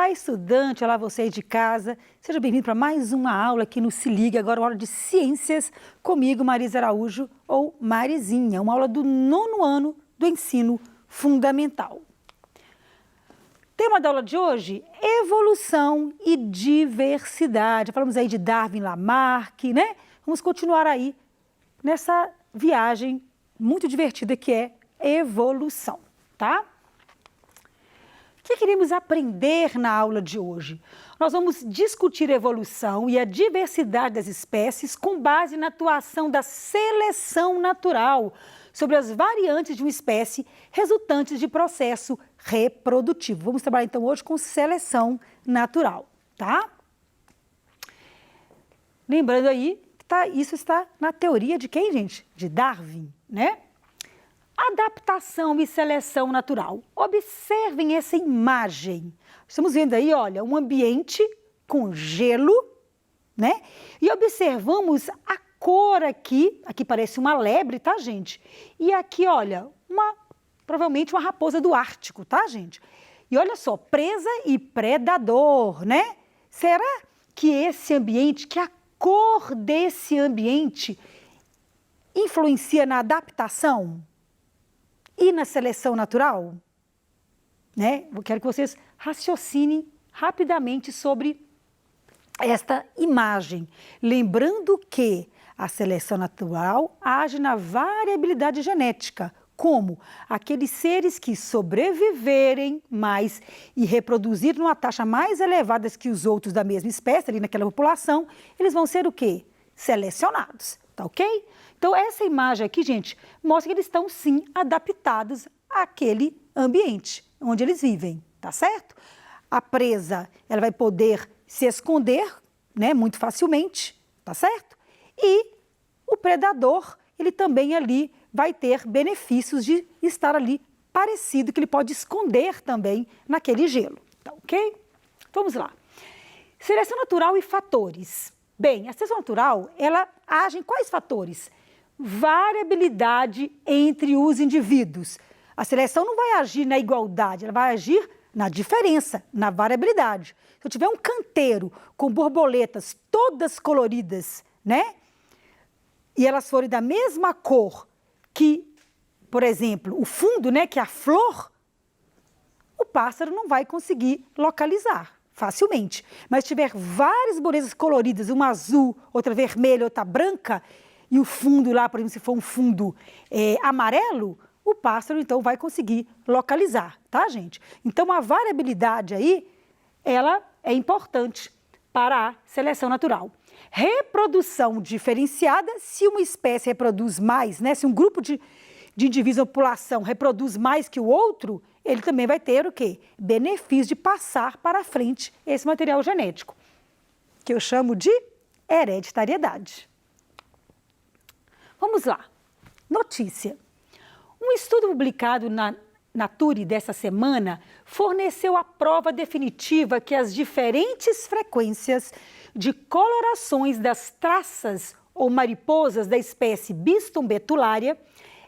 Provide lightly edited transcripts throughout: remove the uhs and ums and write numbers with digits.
Olá, estudante, olá você aí de casa. Seja bem-vindo para mais uma aula aqui no Se Liga, agora uma aula de ciências comigo, Marisa Araújo, ou Marizinha, uma aula do 9º ano do ensino fundamental. Tema da aula de hoje, evolução e diversidade. Falamos aí de Darwin, Lamarck, né? Vamos continuar aí nessa viagem muito divertida que é evolução, tá? O que queremos aprender na aula de hoje? Nós vamos discutir a evolução e a diversidade das espécies com base na atuação da seleção natural sobre as variantes de uma espécie resultantes de processo reprodutivo. Vamos trabalhar então hoje com seleção natural, tá? Lembrando aí que isso está na teoria de quem, gente? De Darwin, né? Adaptação e seleção natural. Observem essa imagem. Estamos vendo aí, olha, um ambiente com gelo, né? E observamos a cor aqui parece uma lebre, tá, gente? E aqui, olha, provavelmente uma raposa do Ártico, tá, gente? E olha só, presa e predador, né? Será que esse ambiente, que a cor desse ambiente influencia na adaptação e na seleção natural? Né? Eu quero que vocês raciocinem rapidamente sobre esta imagem. Lembrando que a seleção natural age na variabilidade genética, como aqueles seres que sobreviverem mais e reproduzirem numa taxa mais elevada que os outros da mesma espécie, ali naquela população, eles vão ser o quê? Selecionados, tá ok? Então, essa imagem aqui, gente, mostra que eles estão, sim, adaptados àquele ambiente onde eles vivem, tá certo? A presa, ela vai poder se esconder, né, muito facilmente, tá certo? E o predador, ele também ali vai ter benefícios de estar ali parecido, que ele pode esconder também naquele gelo, tá ok? Vamos lá. Seleção natural e fatores. Bem, a seleção natural, ela age em quais fatores? Variabilidade entre os indivíduos. A seleção não vai agir na igualdade, ela vai agir na diferença, na variabilidade. Se eu tiver um canteiro com borboletas todas coloridas, né? E elas forem da mesma cor que, por exemplo, o fundo, né, que é a flor, o pássaro não vai conseguir localizar facilmente. Mas se tiver várias borboletas coloridas, uma azul, outra vermelha, outra branca, e o fundo lá, por exemplo, se for um fundo amarelo, o pássaro, então, vai conseguir localizar, tá, gente? Então, a variabilidade aí, ela é importante para a seleção natural. Reprodução diferenciada, se uma espécie reproduz mais, né, se um grupo de indivíduos ou população reproduz mais que o outro, ele também vai ter o quê? Benefício de passar para frente esse material genético, que eu chamo de hereditariedade. Vamos lá. Notícia. Um estudo publicado na Nature dessa semana forneceu a prova definitiva que as diferentes frequências de colorações das traças ou mariposas da espécie Biston betulária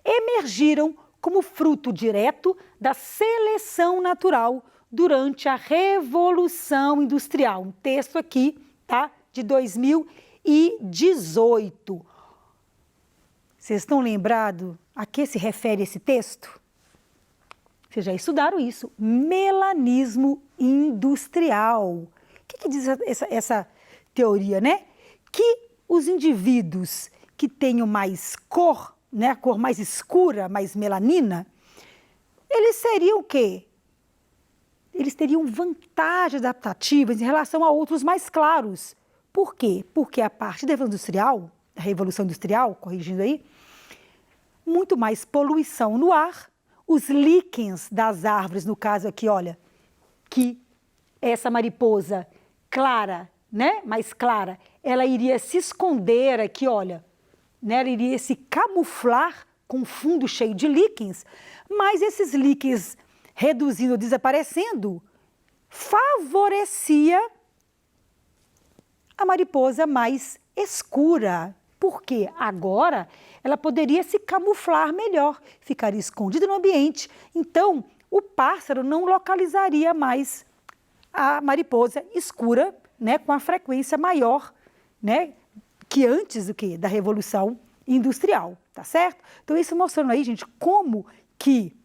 emergiram como fruto direto da seleção natural durante a Revolução Industrial. Um texto aqui, tá? De 2018. Vocês estão lembrados a que se refere esse texto? Vocês já estudaram isso. Melanismo industrial. O que diz essa teoria, né? Que os indivíduos que tenham mais cor, né, a cor mais escura, mais melanina, eles seriam o quê? Eles teriam vantagens adaptativas em relação a outros mais claros. Por quê? Porque a partir da Revolução Industrial, corrigindo aí, muito mais poluição no ar, os líquens das árvores, no caso aqui, olha, que essa mariposa clara, né, mais clara, ela iria se esconder aqui, olha, né, ela iria se camuflar com um fundo cheio de líquens, mas esses líquens reduzindo ou desaparecendo, favorecia a mariposa mais escura. Porque agora ela poderia se camuflar melhor, ficaria escondida no ambiente. Então, o pássaro não localizaria mais a mariposa escura, né, com a frequência maior, né, que antes da Revolução Industrial, tá certo? Então, isso mostrando aí, gente, como que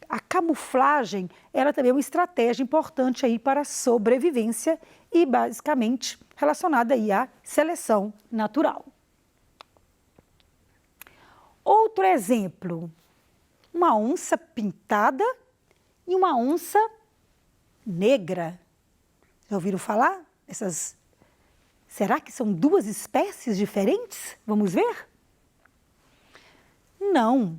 a camuflagem, ela também é uma estratégia importante aí para a sobrevivência e, basicamente, relacionada aí à seleção natural. Outro exemplo, uma onça pintada e uma onça negra. Já ouviram falar? Será que são duas espécies diferentes? Vamos ver? Não.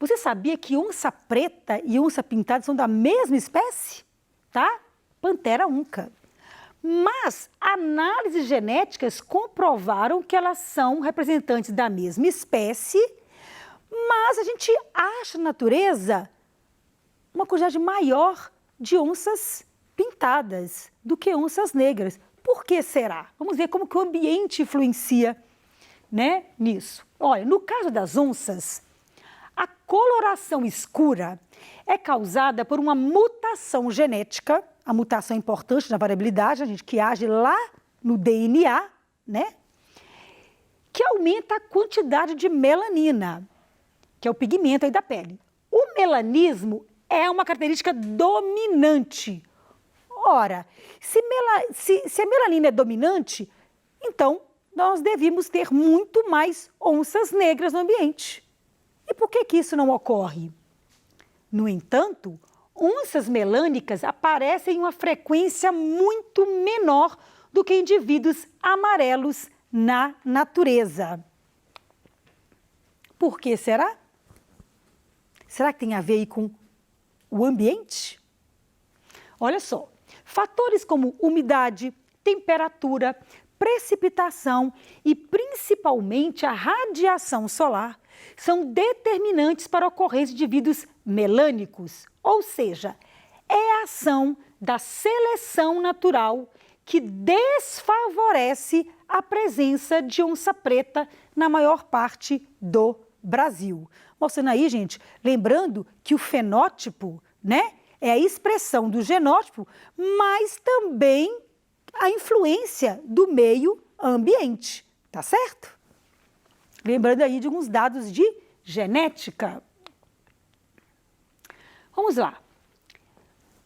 Você sabia que onça preta e onça pintada são da mesma espécie? Tá? Panthera unca. Mas análises genéticas comprovaram que elas são representantes da mesma espécie, mas a gente acha na natureza uma quantidade maior de onças pintadas do que onças negras. Por que será? Vamos ver como que o ambiente influencia, né, nisso. Olha, no caso das onças, a coloração escura é causada por uma mutação genética, a mutação é importante na variabilidade, a gente que age lá no DNA, né, que aumenta a quantidade de melanina, que é o pigmento aí da pele. O melanismo é uma característica dominante. Ora, se a melanina é dominante, então nós devíamos ter muito mais onças negras no ambiente. E por que isso não ocorre? No entanto, onças melânicas aparecem em uma frequência muito menor do que indivíduos amarelos na natureza. Por que será? Será que tem a ver aí com o ambiente? Olha só, fatores como umidade, temperatura, precipitação e principalmente a radiação solar são determinantes para a ocorrência de indivíduos melânicos, ou seja, é a ação da seleção natural que desfavorece a presença de onça preta na maior parte do Brasil. Mostrando aí, gente, lembrando que o fenótipo, né, é a expressão do genótipo, mas também a influência do meio ambiente, tá certo? Lembrando aí de alguns dados de genética. Vamos lá.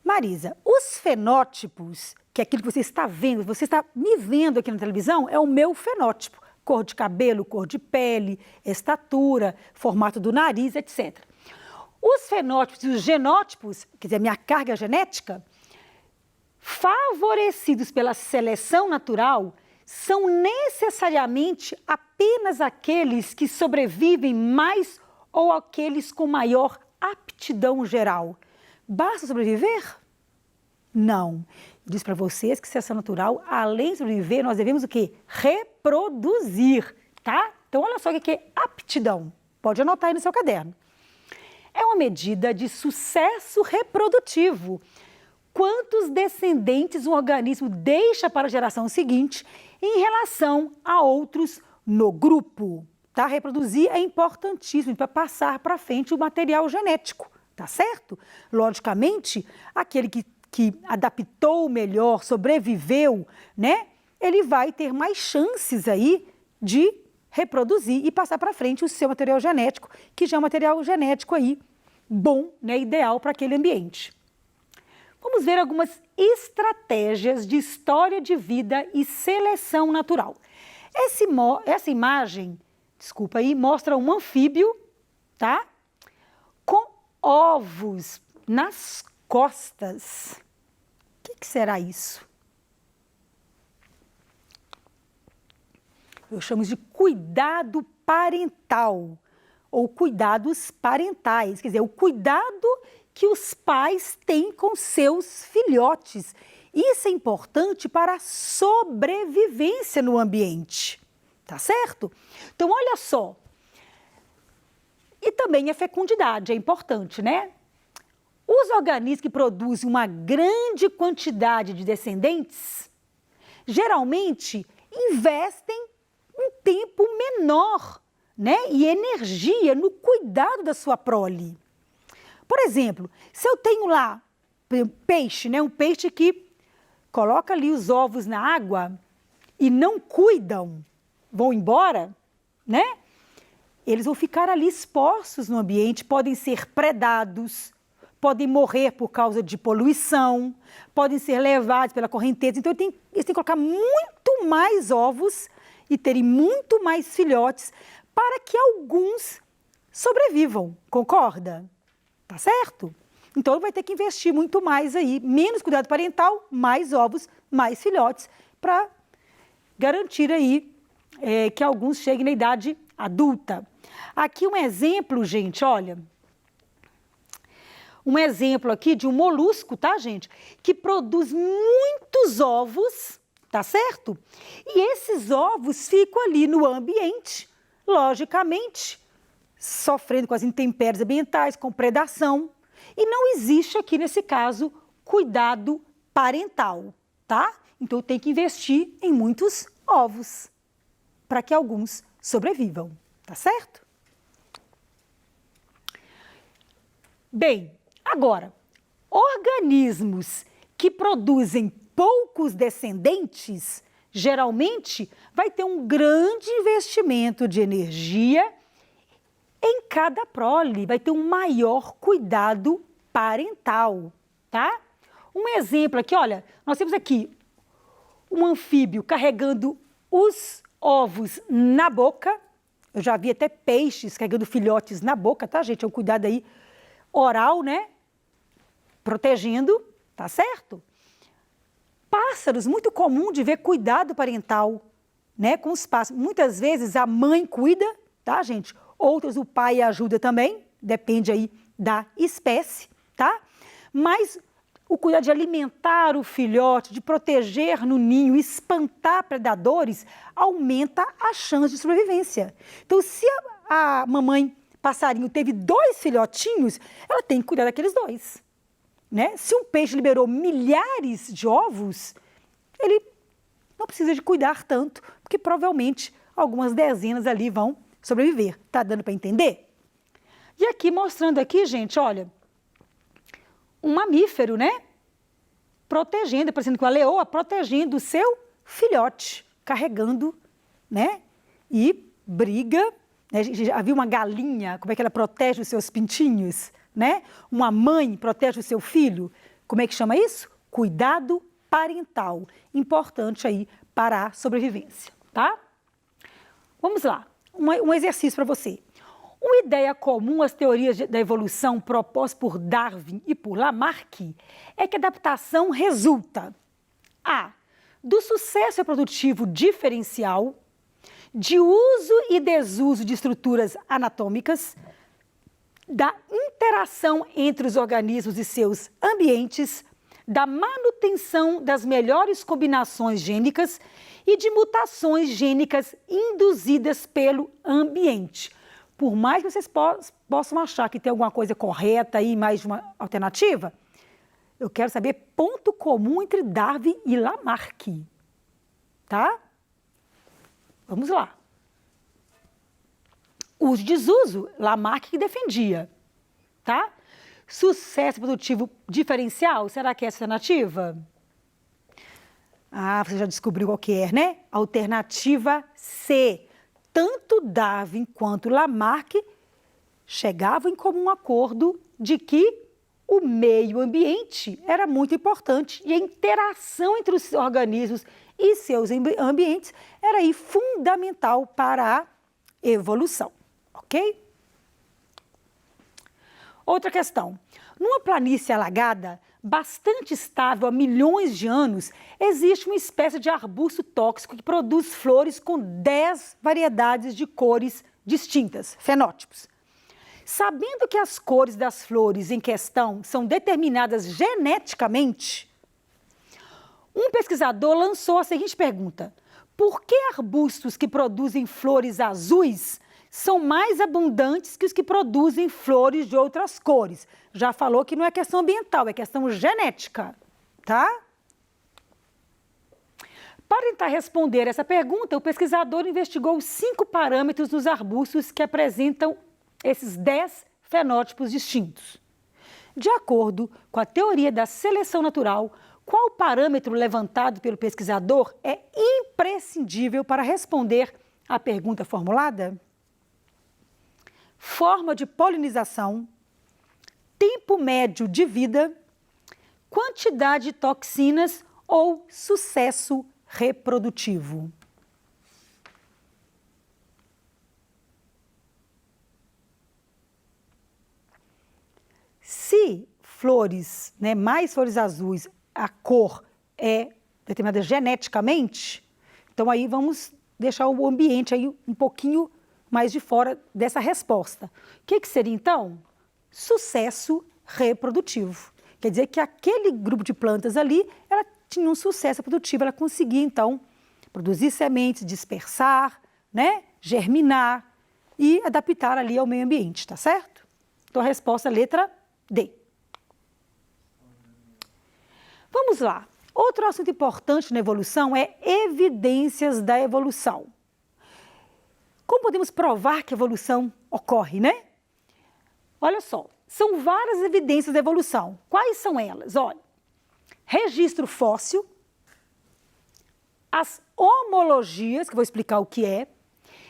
Marisa, os fenótipos, que é aquilo que você está vendo, você está me vendo aqui na televisão, é o meu fenótipo. Cor de cabelo, cor de pele, estatura, formato do nariz, etc. Os fenótipos e os genótipos, quer dizer, a minha carga genética, favorecidos pela seleção natural, são necessariamente apenas aqueles que sobrevivem mais ou aqueles com maior aptidão geral. Basta sobreviver? Não. Diz para vocês que seleção natural, além de sobreviver, nós devemos o quê? Reproduzir, tá? Então, olha só o que é aptidão. Pode anotar aí no seu caderno. É uma medida de sucesso reprodutivo. Quantos descendentes um organismo deixa para a geração seguinte em relação a outros no grupo, tá? Reproduzir é importantíssimo para passar para frente o material genético, tá certo? Logicamente, aquele que adaptou melhor, sobreviveu, né? Ele vai ter mais chances aí de reproduzir e passar para frente o seu material genético, que já é um material genético aí bom, né? Ideal para aquele ambiente. Vamos ver algumas estratégias de história de vida e seleção natural. Essa imagem, desculpa aí, mostra um anfíbio, tá? Com ovos nas costas. O que será isso? Eu chamo de cuidado parental ou cuidados parentais, quer dizer, o cuidado que os pais têm com seus filhotes. Isso é importante para a sobrevivência no ambiente, tá certo? Então, olha só. E também a fecundidade é importante, né? Os organismos que produzem uma grande quantidade de descendentes, geralmente investem um tempo menor, né? E energia no cuidado da sua prole. Por exemplo, se eu tenho lá peixe, né? Um peixe que coloca ali os ovos na água e não cuidam, vão embora, né? Eles vão ficar ali expostos no ambiente, podem ser predados, podem morrer por causa de poluição, podem ser levados pela correnteza. Então, eles têm que colocar muito mais ovos e terem muito mais filhotes para que alguns sobrevivam, concorda? Tá certo? Então, vai ter que investir muito mais aí, menos cuidado parental, mais ovos, mais filhotes, para garantir aí que alguns cheguem na idade adulta. Aqui um exemplo, gente, olha. Um exemplo aqui de um molusco, tá, gente? Que produz muitos ovos, tá certo? E esses ovos ficam ali no ambiente, logicamente, sofrendo com as intempéries ambientais, com predação. E não existe aqui, nesse caso, cuidado parental, tá? Então, tem que investir em muitos ovos para que alguns sobrevivam, tá certo? Bem, agora, organismos que produzem poucos descendentes, geralmente vai ter um grande investimento de energia em cada prole, vai ter um maior cuidado parental, tá? Um exemplo aqui, olha, nós temos aqui um anfíbio carregando os ovos na boca. Eu já vi até peixes carregando filhotes na boca, tá, gente? É um cuidado aí oral, né? Protegendo, tá certo? Pássaros, muito comum de ver cuidado parental, né? Com os pássaros. Muitas vezes a mãe cuida, tá, gente? Outras o pai ajuda também, depende aí da espécie, tá? Mas o cuidado de alimentar o filhote, de proteger no ninho, espantar predadores, aumenta a chance de sobrevivência. Então, se a mamãe passarinho teve 2 filhotinhos, ela tem que cuidar daqueles 2, né? Se um peixe liberou milhares de ovos, ele não precisa de cuidar tanto, porque provavelmente algumas dezenas ali vão sobreviver. Tá dando para entender? E aqui, mostrando aqui, gente, olha, um mamífero, né? Protegendo, parecendo com a leoa, protegendo o seu filhote, carregando, né? E briga, né? Já viu uma galinha, como é que ela protege os seus pintinhos, né? Uma mãe protege o seu filho. Como é que chama isso? Cuidado parental. Importante aí para a sobrevivência, tá? Vamos lá. Um exercício para você. Uma ideia comum às teorias da evolução propostas por Darwin e por Lamarck é que a adaptação resulta a. Do sucesso reprodutivo diferencial, de uso e desuso de estruturas anatômicas, da interação entre os organismos e seus ambientes, da manutenção das melhores combinações gênicas e de mutações gênicas induzidas pelo ambiente. Por mais que vocês possam achar que tem alguma coisa correta aí, mais de uma alternativa, eu quero saber ponto comum entre Darwin e Lamarck, tá? Vamos lá. Uso e desuso, Lamarck que defendia, tá? Sucesso produtivo diferencial, será que é essa alternativa? Ah, você já descobriu qual que é, né? Alternativa C. Tanto Darwin quanto Lamarck chegavam em comum acordo de que o meio ambiente era muito importante e a interação entre os organismos e seus ambientes era aí fundamental para a evolução, ok? Outra questão. Numa planície alagada, bastante estável há milhões de anos, existe uma espécie de arbusto tóxico que produz flores com 10 variedades de cores distintas, fenótipos. Sabendo que as cores das flores em questão são determinadas geneticamente, um pesquisador lançou a seguinte pergunta: por que arbustos que produzem flores azuis são mais abundantes que os que produzem flores de outras cores? Já falou que não é questão ambiental, é questão genética, tá? Para tentar responder essa pergunta, o pesquisador investigou 5 parâmetros dos arbustos que apresentam esses 10 fenótipos distintos. De acordo com a teoria da seleção natural, qual parâmetro levantado pelo pesquisador é imprescindível para responder à pergunta formulada? Forma de polinização, tempo médio de vida, quantidade de toxinas ou sucesso reprodutivo? Se flores, né, mais flores azuis, a cor é determinada geneticamente, então aí vamos deixar o ambiente aí um pouquinho mais de fora dessa resposta. O que seria então? Sucesso reprodutivo. Quer dizer que aquele grupo de plantas ali, ela tinha um sucesso reprodutivo, ela conseguia então produzir sementes, dispersar, né, germinar e adaptar ali ao meio ambiente, tá certo? Então a resposta é letra D. Vamos lá. Outro assunto importante na evolução é evidências da evolução. Como podemos provar que a evolução ocorre, né? Olha só, são várias evidências da evolução. Quais são elas? Olha, registro fóssil, as homologias, que eu vou explicar o que é,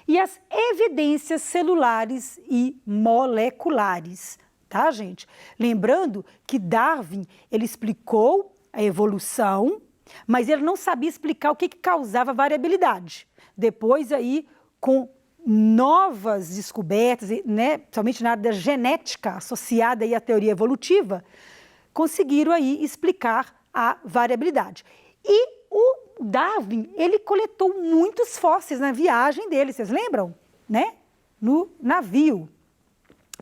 e as evidências celulares e moleculares. Tá, gente? Lembrando que Darwin, ele explicou a evolução, mas ele não sabia explicar o que causava variabilidade. Depois aí, com novas descobertas, né, principalmente na área da genética associada aí à teoria evolutiva, conseguiram aí explicar a variabilidade. E o Darwin, ele coletou muitos fósseis na viagem dele, vocês lembram? Né? No navio,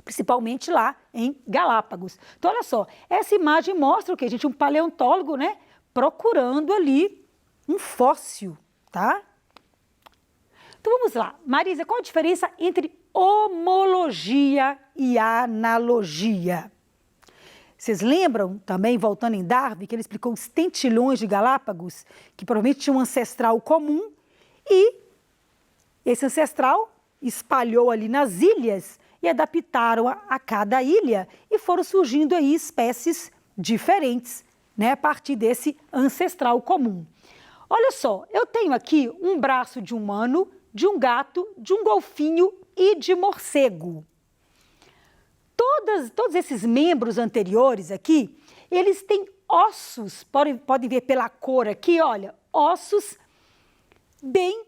principalmente lá em Galápagos. Então, olha só, essa imagem mostra o quê, gente? Um paleontólogo, né, procurando ali um fóssil, tá? Então, vamos lá. Marisa, qual a diferença entre homologia e analogia? Vocês lembram também, voltando em Darwin, que ele explicou os tentilhões de Galápagos, que provavelmente tinham um ancestral comum, e esse ancestral espalhou ali nas ilhas e adaptaram a cada ilha e foram surgindo aí espécies diferentes, né, a partir desse ancestral comum. Olha só, eu tenho aqui um braço de humano, de um gato, de um golfinho e de morcego. Todos esses membros anteriores aqui, eles têm ossos, podem ver pela cor aqui, olha, ossos bem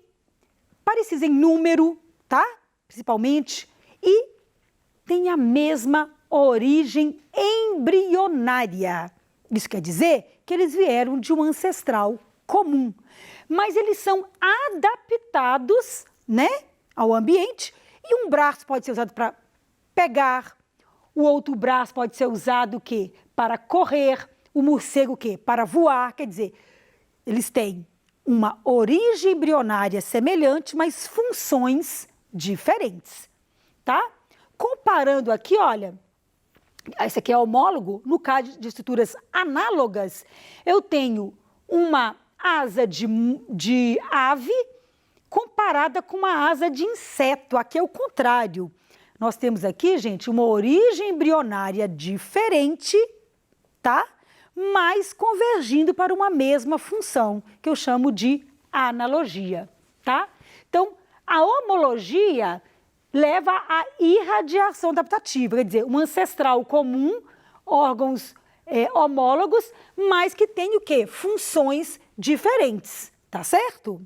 parecidos em número, tá? Principalmente, e tem a mesma origem embrionária. Isso quer dizer que eles vieram de um ancestral comum, mas eles são adaptados, né, ao ambiente, e um braço pode ser usado para pegar, o outro braço pode ser usado o quê? Para correr, o morcego o quê? Para voar, quer dizer, eles têm uma origem embrionária semelhante, mas funções diferentes, tá? Comparando aqui, olha, esse aqui é homólogo, no caso de estruturas análogas, eu tenho uma asa de ave comparada com uma asa de inseto, aqui é o contrário. Nós temos aqui, gente, uma origem embrionária diferente, tá? Mas convergindo para uma mesma função, que eu chamo de analogia, tá? Então, a homologia leva à irradiação adaptativa, quer dizer, um ancestral comum, órgãos homólogos, mas que tem o quê? Funções diferentes, tá certo?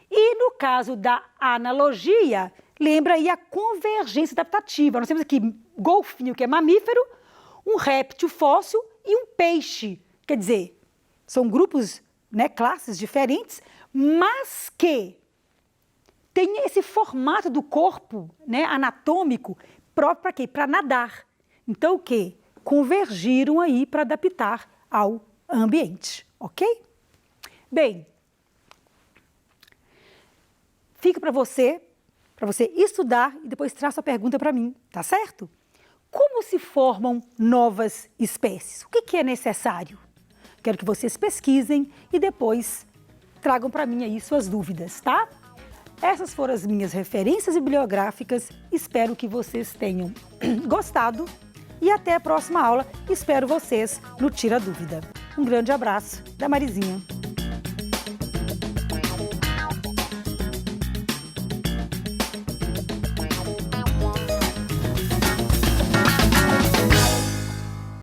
E no caso da analogia, lembra aí a convergência adaptativa. Nós temos aqui golfinho, que é mamífero, um réptil fóssil e um peixe. Quer dizer, são grupos, né, classes diferentes, mas que tem esse formato do corpo, né, anatômico próprio para quê? Para nadar. Então, o quê? Convergiram aí para adaptar ao ambiente, ok? Bem, fica para você estudar e depois traz sua pergunta para mim, tá certo? Como se formam novas espécies? O que é necessário? Quero que vocês pesquisem e depois tragam para mim aí suas dúvidas, tá? Essas foram as minhas referências bibliográficas. Espero que vocês tenham gostado. e até a próxima aula. Espero vocês no Tira Dúvida. Um grande abraço da Marizinha.